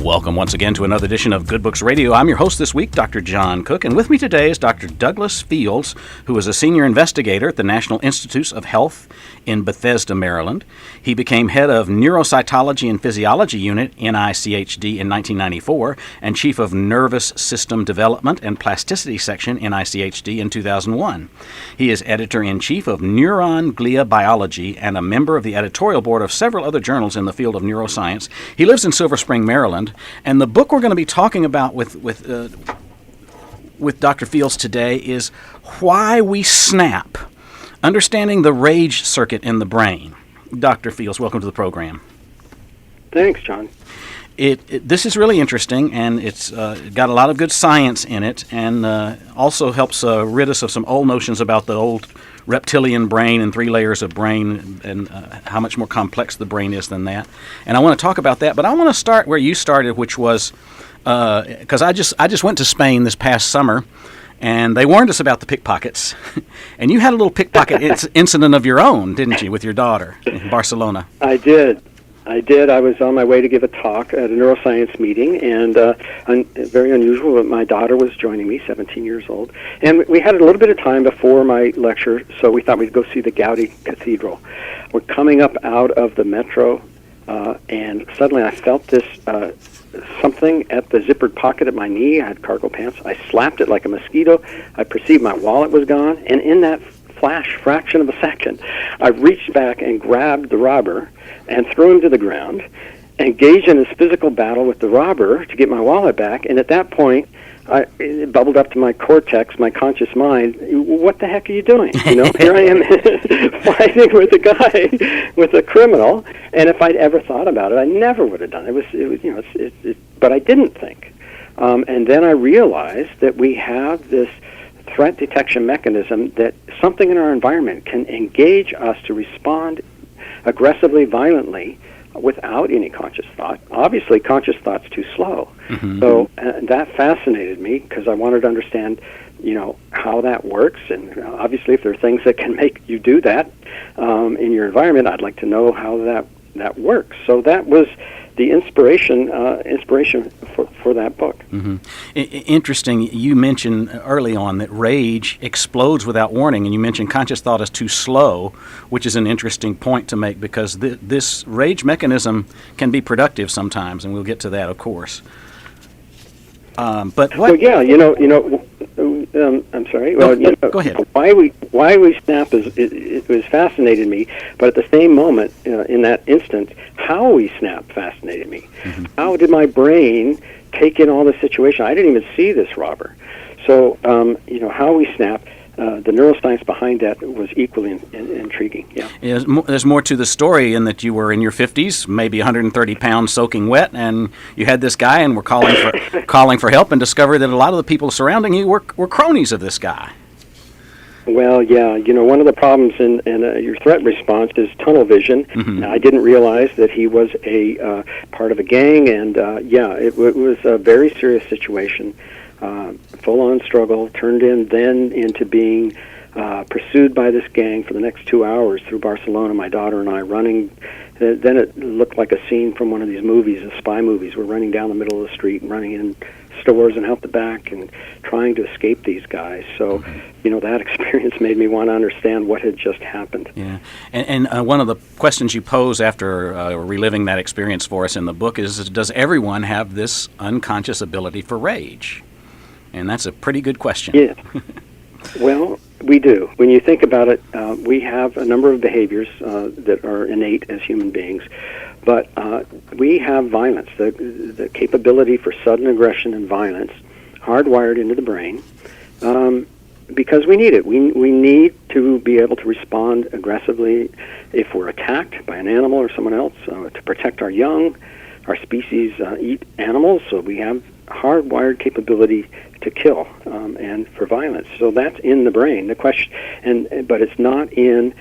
Welcome once again to another edition of Good Books Radio. I'm your host this week, Dr. John Cook, and with me today is Dr. Douglas Fields, who is a senior investigator at the National Institutes of Health in Bethesda, Maryland. He became head of Neurocytology and Physiology Unit, NICHD, in 1994, and chief of Nervous System Development and Plasticity Section, NICHD, in 2001. He is editor-in-chief of Neuron Glia Biology and a member of the editorial board of several other journals in the field of neuroscience. He lives in Silver Spring, Maryland. And the book we're going to be talking about with Dr. Fields today is Why We Snap, Understanding the Rage Circuit in the Brain. Dr. Fields, welcome to the program. Thanks, John. This is really interesting, and it's got a lot of good science in it, and also helps rid us of some old notions about the old reptilian brain and 3 layers of brain and how much more complex the brain is than that. And I want to talk about that, but I want to start where you started, which was because I just went to Spain this past summer, and they warned us about the pickpockets. And you had a little pickpocket incident of your own, didn't you, with your daughter in Barcelona? I did. I was on my way to give a talk at a neuroscience meeting, and very unusual, but my daughter was joining me, 17 years old. And we had a little bit of time before my lecture, so we thought we'd go see the Gaudi Cathedral. We're coming up out of the metro, and suddenly I felt this something at the zippered pocket at my knee. I had cargo pants. I slapped it like a mosquito. I perceived my wallet was gone, and in that fraction of a second, I reached back and grabbed the robber and threw him to the ground, engaged in this physical battle with the robber to get my wallet back, and at that point, it bubbled up to my cortex, my conscious mind, what the heck are you doing? You know, here I am fighting with a guy, with a criminal, and if I'd ever thought about it, I never would have done it. But I didn't think. And then I realized that we have this threat detection mechanism that something in our environment can engage us to respond aggressively, violently, without any conscious thought. Obviously, conscious thought's too slow. Mm-hmm. So that fascinated me because I wanted to understand, how that works. And obviously, if there are things that can make you do that in your environment, I'd like to know how that works. So that was the inspiration for that book. Mm-hmm. Interesting. You mentioned early on that rage explodes without warning, and you mentioned conscious thought is too slow, which is an interesting point to make because this rage mechanism can be productive sometimes, and we'll get to that, of course. But what? Well, I'm sorry. Go ahead. Why we snap it was fascinated me, but at the same moment, in that instant, how we snap fascinated me. Mm-hmm. How did my brain take in all the situation? I didn't even see this robber. So, how we snap. The neuroscience behind that was equally intriguing. Yeah. There's more to the story in that you were in your 50s, maybe 130 pounds soaking wet, and you had this guy and were calling for help and discovered that a lot of the people surrounding you were cronies of this guy. Well, yeah. One of the problems in your threat response is tunnel vision. Mm-hmm. I didn't realize that he was a part of a gang, and it was a very serious situation. Full-on struggle, turned into being pursued by this gang for the next 2 hours through Barcelona, my daughter and I running. Then it looked like a scene from one of these movies, the spy movies. We're running down the middle of the street and running in stores and out the back and trying to escape these guys. So, that experience made me want to understand what had just happened. Yeah, and one of the questions you pose after reliving that experience for us in the book is, does everyone have this unconscious ability for rage? And that's a pretty good question. Yeah. Well, we do. When you think about it, we have a number of behaviors that are innate as human beings, but we have violence, the capability for sudden aggression and violence, hardwired into the brain, because we need it. We need to be able to respond aggressively if we're attacked by an animal or someone else, to protect our young. Our species eat animals, so we have hardwired capability to kill and for violence. So that's in the brain. The question, but it's not in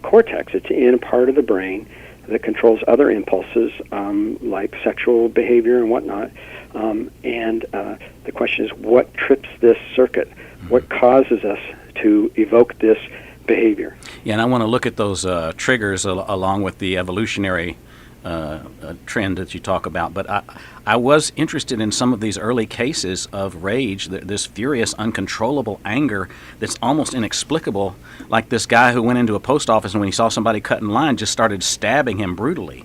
cortex. It's in a part of the brain that controls other impulses like sexual behavior and whatnot. The question is, what trips this circuit? What causes us to evoke this behavior? Yeah, and I want to look at those triggers along with the evolutionary trend that you talk about. But I was interested in some of these early cases of rage, this furious, uncontrollable anger that's almost inexplicable, like this guy who went into a post office and when he saw somebody cut in line just started stabbing him brutally.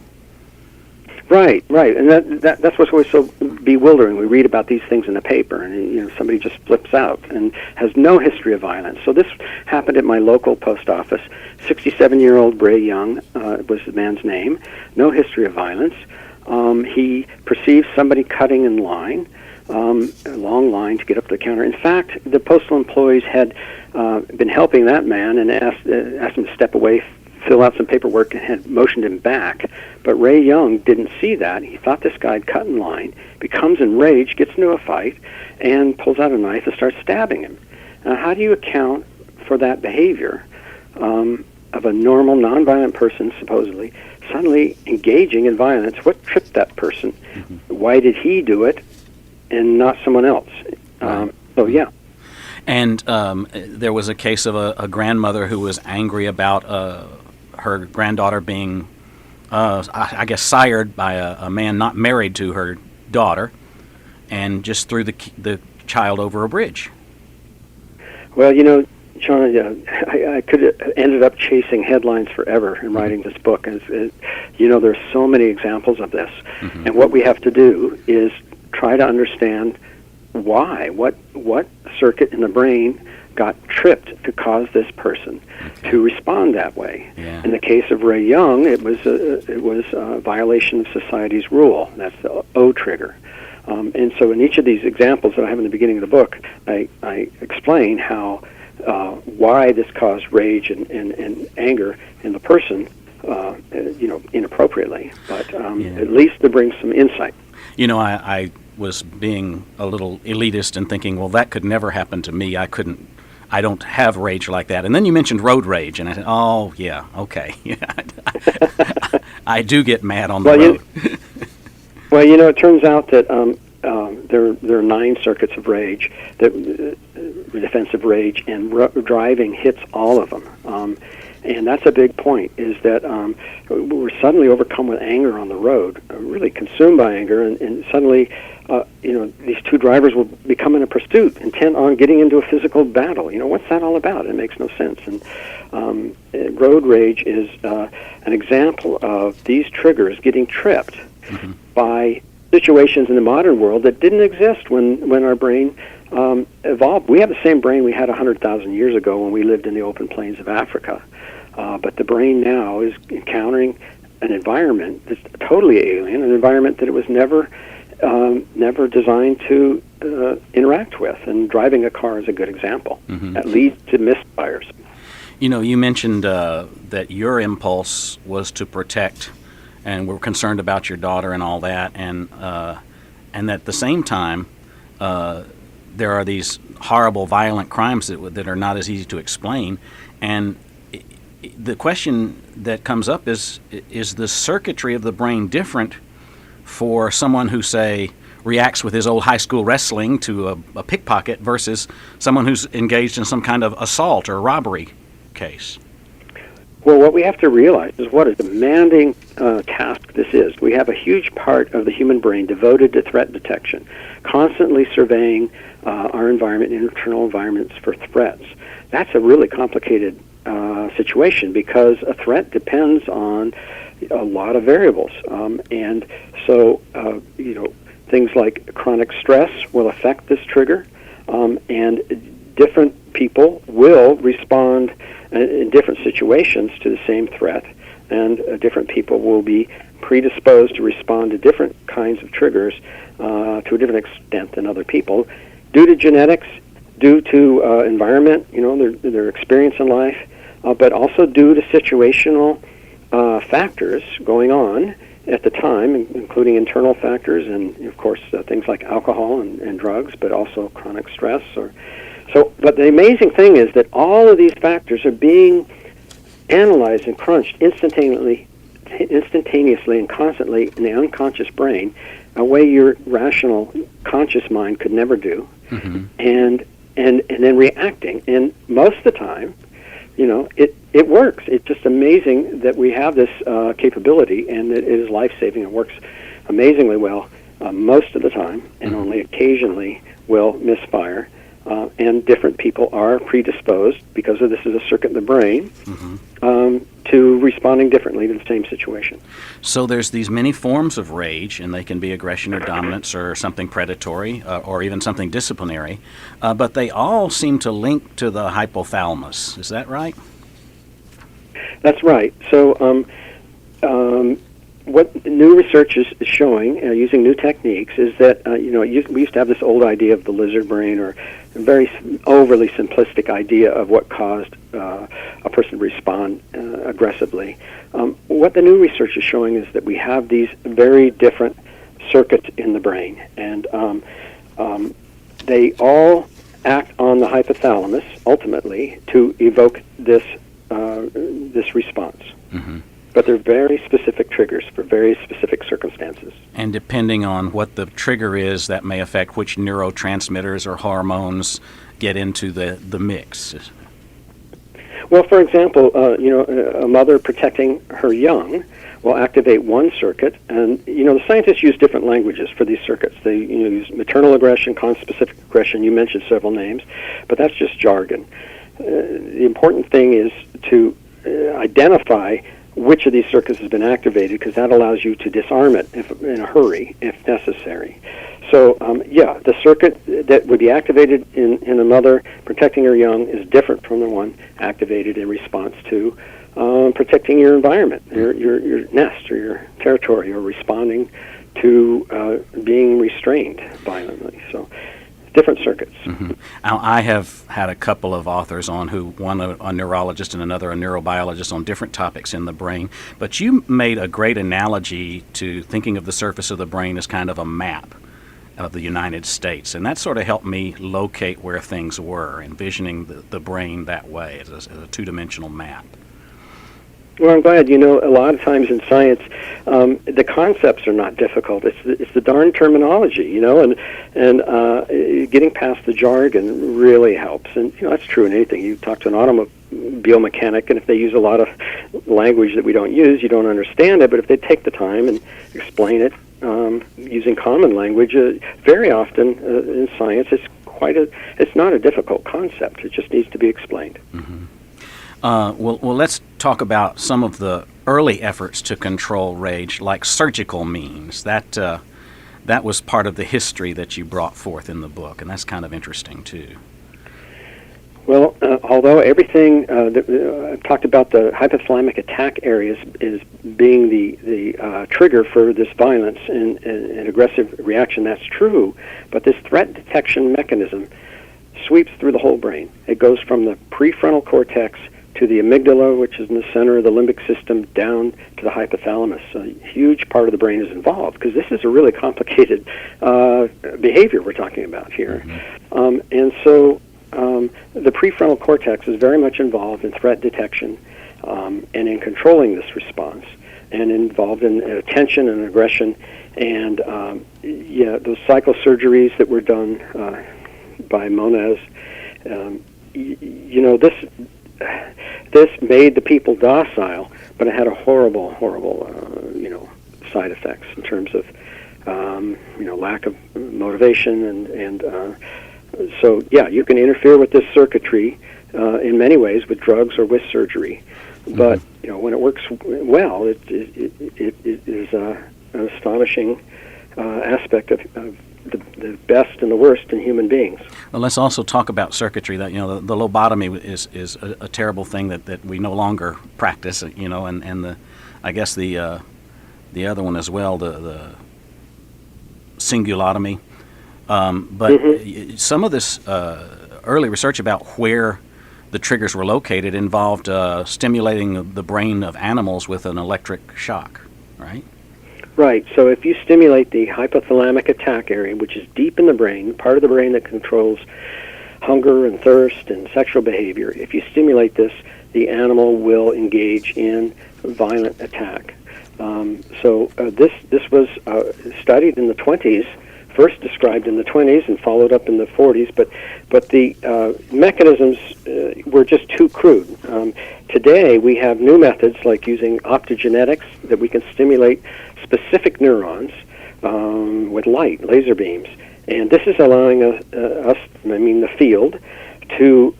Right, and that's what's always so bewildering. We read about these things in the paper, and somebody just flips out and has no history of violence. So this happened at my local post office. 67-year-old Ray Young was the man's name. No history of violence. He perceived somebody cutting in line, a long line to get up to the counter. In fact, the postal employees had been helping that man and asked him to step away, fill out some paperwork, and had motioned him back. But Ray Young didn't see that. He thought this guy had cut in line, becomes enraged, gets into a fight, and pulls out a knife and starts stabbing him. Now, how do you account for that behavior of a normal, nonviolent person, supposedly, suddenly engaging in violence? What tripped that person? Mm-hmm. Why did he do it and not someone else? So, yeah. And there was a case of a grandmother who was angry about her granddaughter being, I guess, sired by a man not married to her daughter, and just threw the child over a bridge. Well, John, I could have ended up chasing headlines forever in writing this book. There's so many examples of this. Mm-hmm. And what we have to do is try to understand why, what circuit in the brain got tripped to cause this person to respond that way. Yeah. In the case of Ray Young, it was a violation of society's rule. That's the O trigger. And so in each of these examples that I have in the beginning of the book, I explain how why this caused rage and anger in the person, inappropriately. But at least to bring some insight. I was being a little elitist and thinking, well, that could never happen to me. I don't have rage like that. And then you mentioned road rage, and I said, oh, yeah, okay. I do get mad on the road. It turns out that there are 9 circuits of rage, defensive rage, and driving hits all of them. And that's a big point, is that we're suddenly overcome with anger on the road, really consumed by anger, and suddenly, these two drivers will become in a pursuit, intent on getting into a physical battle. What's that all about? It makes no sense. And road rage is an example of these triggers getting tripped mm-hmm. by situations in the modern world that didn't exist when our brain evolved. We have the same brain we had 100,000 years ago when we lived in the open plains of Africa. But the brain now is encountering an environment that's totally alien, an environment that it was never designed to interact with. And driving a car is a good example. Mm-hmm. That leads to misfires. You mentioned that your impulse was to protect, and we're concerned about your daughter and all that, and at the same time, there are these horrible, violent crimes that are not as easy to explain, and the question that comes up is the circuitry of the brain different for someone who, say, reacts with his old high school wrestling to a pickpocket versus someone who's engaged in some kind of assault or robbery case? Well, what we have to realize is what a demanding task this is. We have a huge part of the human brain devoted to threat detection, constantly surveying our environment, internal environments for threats. That's a really complicated situation because a threat depends on a lot of variables. And so, things like chronic stress will affect this trigger, and different people will respond in different situations to the same threat, and different people will be predisposed to respond to different kinds of triggers to a different extent than other people, due to genetics, due to environment, their experience in life, but also due to situational factors going on at the time, including internal factors and, of course, things like alcohol and drugs, but also chronic stress. But the amazing thing is that all of these factors are being analyzed and crunched instantaneously and constantly in the unconscious brain, a way your rational, conscious mind could never do, mm-hmm. and then reacting. And most of the time, it works. It's just amazing that we have this capability, and that it is life-saving and works amazingly well most of the time, and only occasionally will misfire. And different people are predisposed, because of this is a circuit in the brain, to responding differently to the same situation. So there's these many forms of rage, and they can be aggression or dominance or something predatory or even something disciplinary, but they all seem to link to the hypothalamus. Is that right? That's right. So what new research is showing, using new techniques, is that we used to have this old idea of the lizard brain, or a very overly simplistic idea of what caused a person to respond aggressively. What the new research is showing is that we have these very different circuits in the brain, and they all act on the hypothalamus ultimately to evoke this response. But they're very specific triggers for very specific circumstances. And depending on what the trigger is, that may affect which neurotransmitters or hormones get into the mix. Well, for example, a mother protecting her young will activate one circuit, and the scientists use different languages for these circuits. They use maternal aggression, conspecific aggression. You mentioned several names, but that's just jargon. The important thing is to identify which of these circuits has been activated, because that allows you to disarm it in a hurry, if necessary. So, the circuit that would be activated in a mother protecting her young is different from the one activated in response to protecting your environment, your nest, or your territory, or responding to being restrained violently. So, different circuits. Now, I have had a couple of authors on, one a neurologist and another a neurobiologist, on different topics in the brain, but you made a great analogy to thinking of the surface of the brain as kind of a map of the United States, and that sort of helped me locate where things were, envisioning the brain that way, as a two-dimensional map. Well, I'm glad. A lot of times in science, the concepts are not difficult. It's the darn terminology, and getting past the jargon really helps. And that's true in anything. You talk to an automobile mechanic, and if they use a lot of language that we don't use, you don't understand it. But if they take the time and explain it using common language, very often in science, it's not a difficult concept. It just needs to be explained. Well, let's talk about some of the early efforts to control rage, like surgical means. That was part of the history that you brought forth in the book, and that's kind of interesting, too. Well, although everything I've talked about, the hypothalamic attack areas is being the trigger for this violence and aggressive reaction, that's true, but this threat detection mechanism sweeps through the whole brain. It goes from the prefrontal cortex to the amygdala, which is in the center of the limbic system, down to the hypothalamus. A huge part of the brain is involved, because this is a really complicated behavior we're talking about here. And so the prefrontal cortex is very much involved in threat detection and in controlling this response, and involved in attention and aggression. And those psychosurgeries that were done by Moniz, this made the people docile, but it had a horrible side effects in terms of lack of motivation, and so you can interfere with this circuitry in many ways with drugs or with surgery, but when it works well, it is an astonishing aspect of the best and the worst in human beings. Well, let's also talk about circuitry. That the lobotomy is a terrible thing that we no longer practice. And I guess the other one as well, the singulotomy. But some of this early research about where the triggers were located involved stimulating the brain of animals with an electric shock, right? Right. So if you stimulate the hypothalamic attack area, which is deep in the brain, part of the brain that controls hunger and thirst and sexual behavior, if you stimulate this, the animal will engage in violent attack. This was studied in the 20s, first described in the 20s and followed up in the 40s, but the mechanisms were just too crude. Today, we have new methods like using optogenetics that we can stimulate specific neurons with light, laser beams. And this is allowing us, the field, to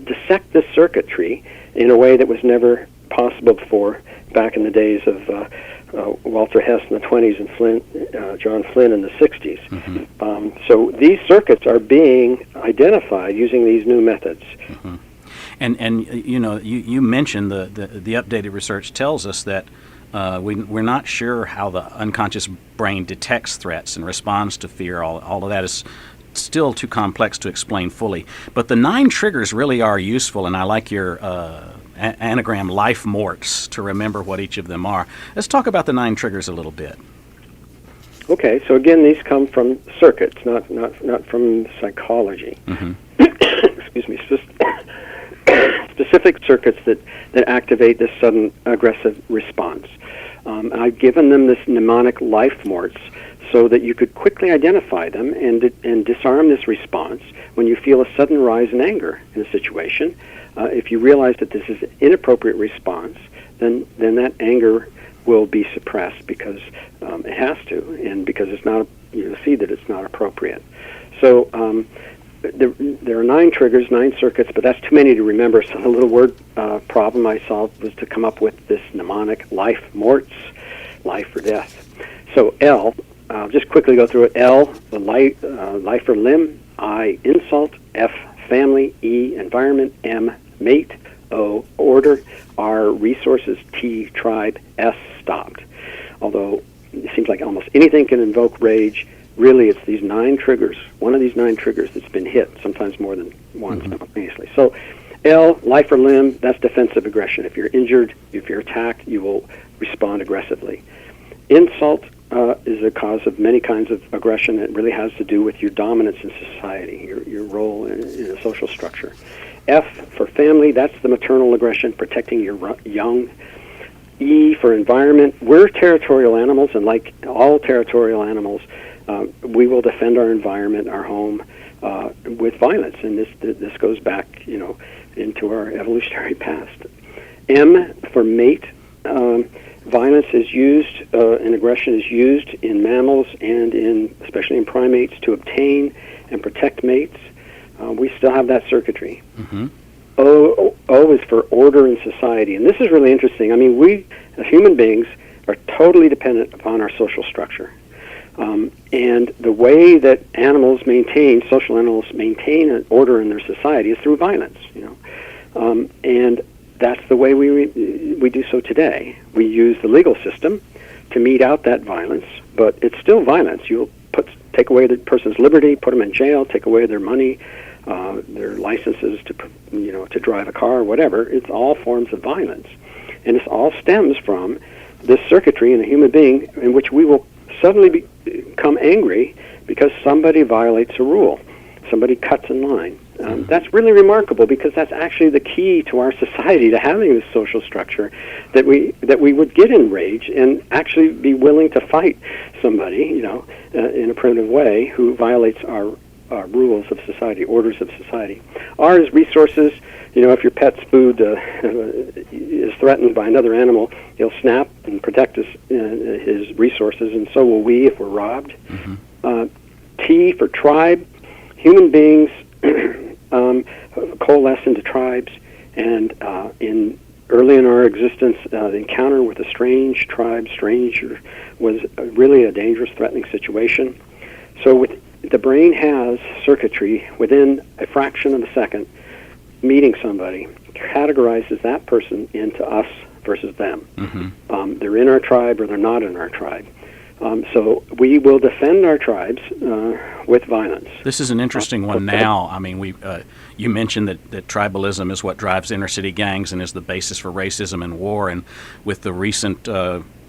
dissect this circuitry in a way that was never possible before back in the days of Walter Hess in the 20s and John Flynn in the 60s. Mm-hmm. So these circuits are being identified using these new methods. Mm-hmm. And you mentioned the updated research tells us that we're not sure how the unconscious brain detects threats and responds to fear. All of that is still too complex to explain fully. But the 9 triggers really are useful, and I like your anagram life morts to remember what each of them are. Let's talk about the 9 triggers a little bit. Okay, so again, these come from circuits, not from psychology. Mm-hmm. Excuse me. Specific circuits that activate this sudden aggressive response. I've given them this mnemonic life morts so that you could quickly identify them and disarm this response when you feel a sudden rise in anger in a situation. If you realize that this is an inappropriate response, then that anger will be suppressed because it has to, and because it's not. You see that it's not appropriate. So there are 9 triggers, 9 circuits, but that's too many to remember. So the little word problem I solved was to come up with this mnemonic life morts, life or death. So L, I'll just quickly go through it. L, the life or limb. I, insult. F, family. E, environment. M, mate. O, order. R, resources. T, tribe. S, stopped. Although it seems like almost anything can invoke rage, really it's these 9 triggers, one of these 9 triggers that's been hit, sometimes more than one simultaneously. So L, life or limb, that's defensive aggression. If you're injured, if you're attacked, you will respond aggressively. Insult is a cause of many kinds of aggression. It really has to do with your dominance in society, your role in a social structure. F for family, that's the maternal aggression, protecting your young. E for environment, we're territorial animals, and like all territorial animals, we will defend our environment, our home, with violence, and this goes back, into our evolutionary past. M for mate, violence is used, and aggression is used in mammals and especially in primates to obtain and protect mates. We still have that circuitry. Mm-hmm. O is for order in society, and this is really interesting. I mean, we as human beings are totally dependent upon our social structure. And the way that social animals maintain an order in their society is through violence, and that's the way we do so today. We use the legal system to mete out that violence, but it's still violence. You'll take away the person's liberty, put them in jail, take away their money, their licenses to drive a car, whatever. It's all forms of violence, and this all stems from this circuitry in a human being in which we will suddenly become angry because somebody violates a rule, somebody cuts in line. That's really remarkable because that's actually the key to our society, to having this social structure, that we would get enraged and actually be willing to fight somebody, in a primitive way, who violates our rules of society, orders of society. R is resources. If your pet's food is threatened by another animal, he'll snap and protect his resources, and so will we if we're robbed. Mm-hmm. T for tribe. Human beings coalesce into tribes, and early in our existence, the encounter with a strange tribe, stranger, was really a dangerous, threatening situation. So the brain has circuitry within a fraction of a second. Meeting somebody categorizes that person into us versus them. Mm-hmm. They're in our tribe or they're not in our tribe. So we will defend our tribes with violence. This is an interesting one now. I mean, you mentioned that tribalism is what drives inner city gangs and is the basis for racism and war. And with the recent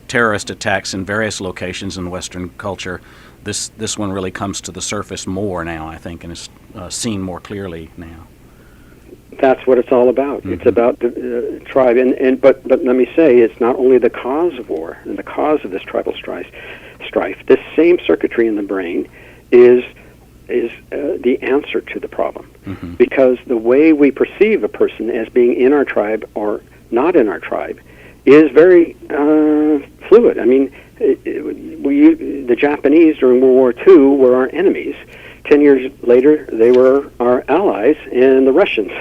terrorist attacks in various locations in Western culture, this one really comes to the surface more now, I think, and is seen more clearly now. That's what it's all about. Mm-hmm. It's about the tribe, but let me say, it's not only the cause of war and the cause of this tribal strife. This same circuitry in the brain is the answer to the problem. because the way we perceive a person as being in our tribe or not in our tribe is very fluid. I mean, the Japanese during World War II were our enemies. 10 years later, they were our allies, and the Russians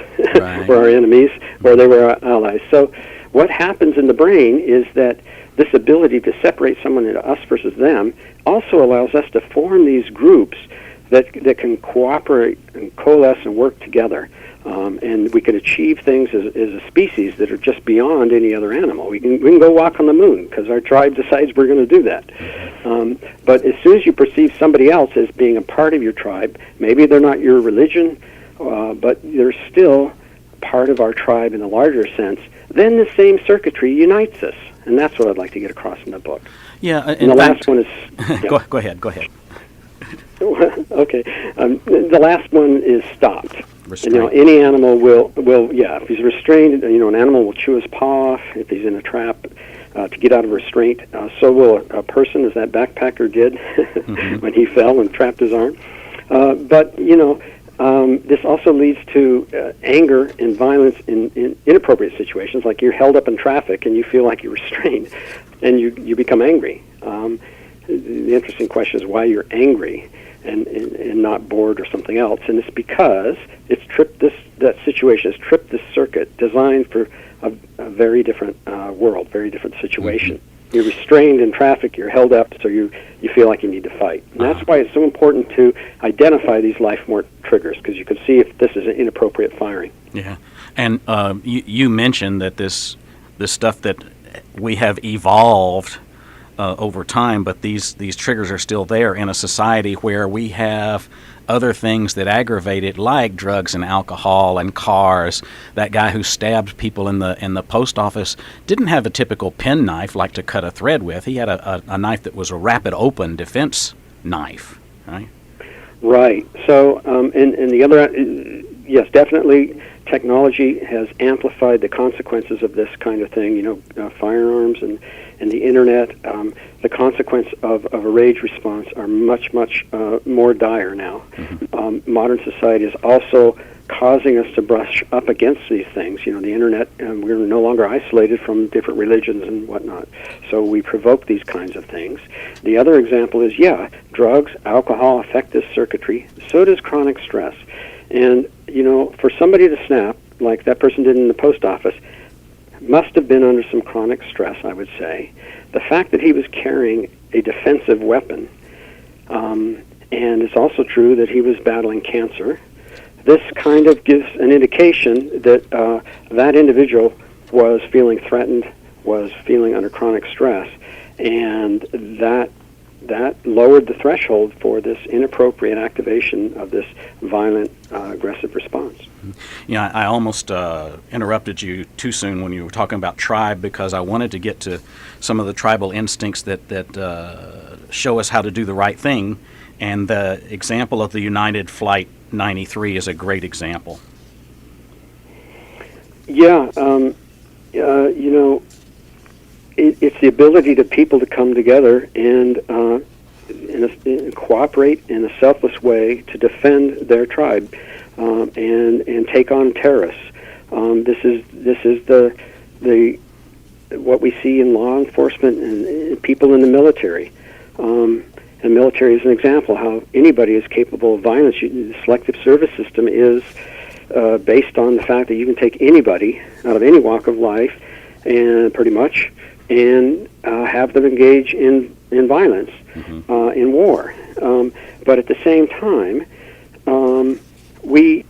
were our enemies, where they were our allies. So what happens in the brain is that this ability to separate someone into us versus them also allows us to form these groups that can cooperate and coalesce and work together. And we can achieve things as a species that are just beyond any other animal. We can go walk on the moon because our tribe decides we're going to do that. But as soon as you perceive somebody else as being a part of your tribe, maybe they're not your religion, but they're still part of our tribe in a larger sense, then the same circuitry unites us. And that's what I'd like to get across in the book. Yeah, and the last one is... Yeah. Go ahead. Okay. The last one is stopped. Restraint. Any animal will, if he's restrained, an animal will chew his paw off if he's in a trap to get out of restraint. So will a person, as that backpacker did when he fell and trapped his arm. But this also leads to anger and violence in inappropriate situations, like you're held up in traffic and you feel like you're restrained, and you become angry. The interesting question is why you're angry and not bored or something else, and it's because that situation has tripped this circuit designed for a very different world, very different situation. You're restrained in traffic, you're held up, so you feel like you need to fight. And that's why it's so important to identify these life-mort triggers, because you can see if this is an inappropriate firing. Yeah, and you mentioned that this stuff that we have evolved over time, but these triggers are still there in a society where we have other things that aggravate it, like drugs and alcohol and cars. That guy who stabbed people in the post office didn't have a typical penknife like to cut a thread with. He had a knife that was a rapid open defense knife, right? Right. So, and the other, yes, definitely, technology has amplified the consequences of this kind of thing. Firearms and the internet. The consequence of a rage response are much more dire now. Modern society is also causing us to brush up against these things. The internet, we're no longer isolated from different religions and whatnot. So we provoke these kinds of things. The other example is, drugs, alcohol affect this circuitry. So does chronic stress. And, for somebody to snap, like that person did in the post office, must have been under some chronic stress, I would say. The fact that he was carrying a defensive weapon, and it's also true that he was battling cancer, this kind of gives an indication that that individual was feeling threatened, was feeling under chronic stress, and that lowered the threshold for this inappropriate activation of this violent, aggressive response. I almost interrupted you too soon when you were talking about tribe, because I wanted to get to some of the tribal instincts that show us how to do the right thing, and the example of the United Flight 93 is a great example. It's the ability to people to come together and cooperate in a selfless way to defend their tribe and take on terrorists. This is the what we see in law enforcement and people in the military. The military is an example how anybody is capable of violence. The selective service system is based on the fact that you can take anybody out of any walk of life, and pretty much, and have them engage in violence, in war. But at the same time, we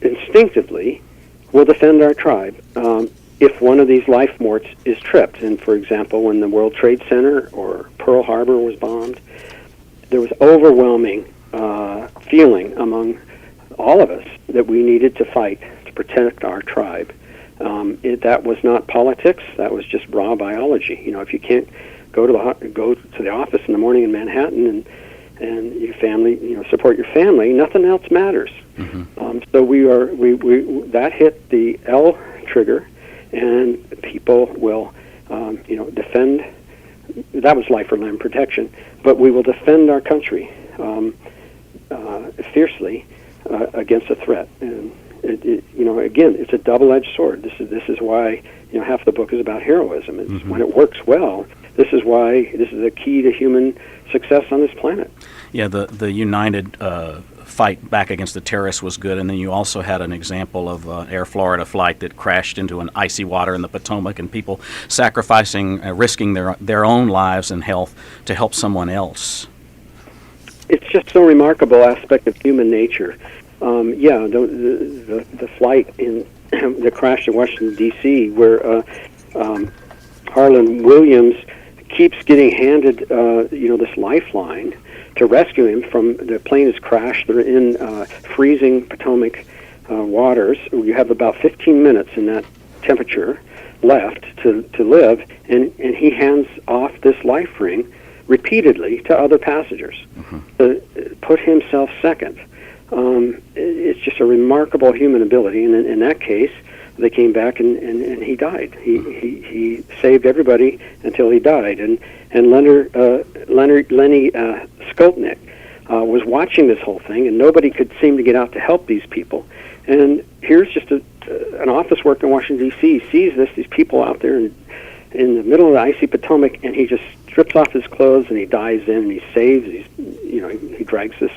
instinctively will defend our tribe if one of these life morts is tripped. And for example, when the World Trade Center or Pearl Harbor was bombed, there was overwhelming feeling among all of us that we needed to fight to protect our tribe. That was not politics. That was just raw biology. If you can't go to the office in the morning in Manhattan and your family, support your family, nothing else matters. So we that hit the L trigger, and people will, defend. That was life or limb protection, but we will defend our country fiercely against a threat. And again, it's a double-edged sword. This is why half the book is about heroism. It's when it works well. This is the key to human success on this planet. Yeah, the united fight back against the terrorists was good, and then you also had an example of Air Florida flight that crashed into an icy water in the Potomac, and people sacrificing, risking their own lives and health to help someone else. It's just so remarkable aspect of human nature. The flight in the crash in Washington D.C. where Harlan Williams keeps getting handed this lifeline to rescue him from the plane has crashed. They're in freezing Potomac waters. You have about 15 minutes in that temperature left to live, and he hands off this life ring repeatedly to other passengers to put himself second. It's just a remarkable human ability, and in that case, they came back and he died. He saved everybody until he died. And Lenny Skolnick was watching this whole thing, and nobody could seem to get out to help these people. And here's just an office worker in Washington D.C. sees these people out there in the middle of the icy Potomac, and he just strips off his clothes and he dives in and he saves. He drags this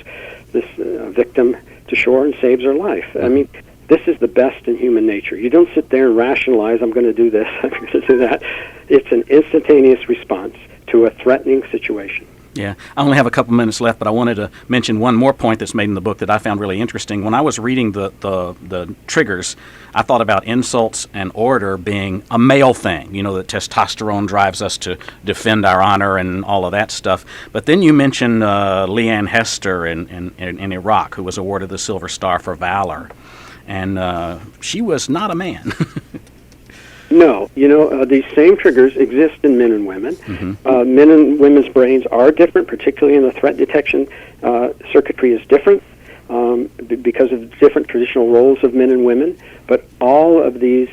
victim to shore and saves her life. I mean, this is the best in human nature. You don't sit there and rationalize, I'm going to do this, I'm going to do that. It's an instantaneous response to a threatening situation. Yeah, I only have a couple minutes left, but I wanted to mention one more point that's made in the book that I found really interesting. When I was reading the triggers, I thought about insults and order being a male thing, that testosterone drives us to defend our honor and all of that stuff. But then you mentioned Leanne Hester in Iraq, who was awarded the Silver Star for valor. And she was not a man. No, these same triggers exist in men and women. Men and women's brains are different, particularly in the threat detection. Circuitry is different because of different traditional roles of men and women, but all of these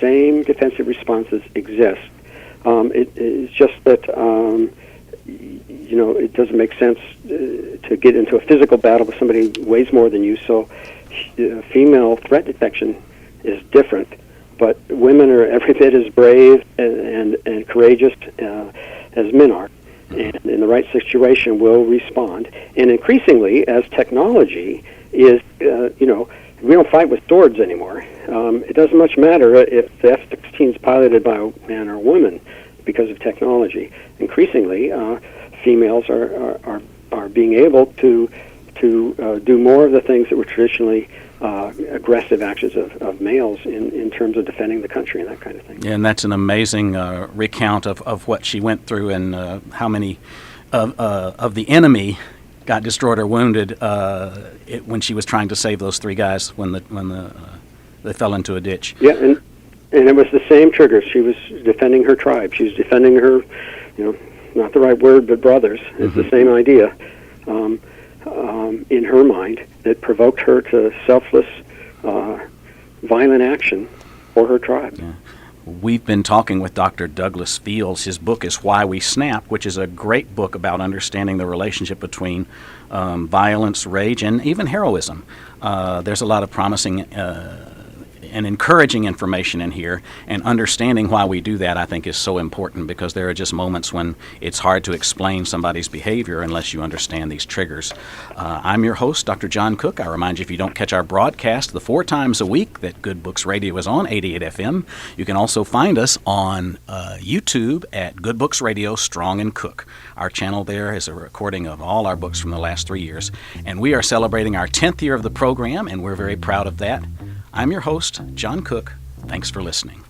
same defensive responses exist. It's just that, it doesn't make sense to get into a physical battle with somebody who weighs more than you, so female threat detection is different. But women are every bit as brave and courageous as men are, and in the right situation will respond. And increasingly, as technology is, we don't fight with swords anymore. It doesn't much matter if the F-16 is piloted by a man or a woman because of technology. Increasingly, females are being able to do more of the things that were traditionally aggressive actions of males in terms of defending the country and that kind of thing. Yeah, and that's an amazing recount of what she went through and how many of the enemy got destroyed or wounded when she was trying to save those three guys when they fell into a ditch. Yeah, and it was the same trigger. She was defending her tribe. She was defending her, not the right word, but brothers. It's the same idea. In her mind that provoked her to selfless, violent action for her tribe. Yeah. We've been talking with Dr. Douglas Fields. His book is Why We Snap, which is a great book about understanding the relationship between violence, rage, and even heroism. There's a lot of promising and encouraging information in here, and understanding why we do that, I think, is so important, because there are just moments when it's hard to explain somebody's behavior unless you understand these triggers. I'm your host, Dr. John Cook. I remind you, if you don't catch our broadcast the 4 times a week that Good Books Radio is on, 88 FM, you can also find us on YouTube at Good Books Radio Strong and Cook. Our channel there is a recording of all our books from the last 3 years, and we are celebrating our 10th year of the program, and we're very proud of that. I'm your host, John Cook. Thanks for listening.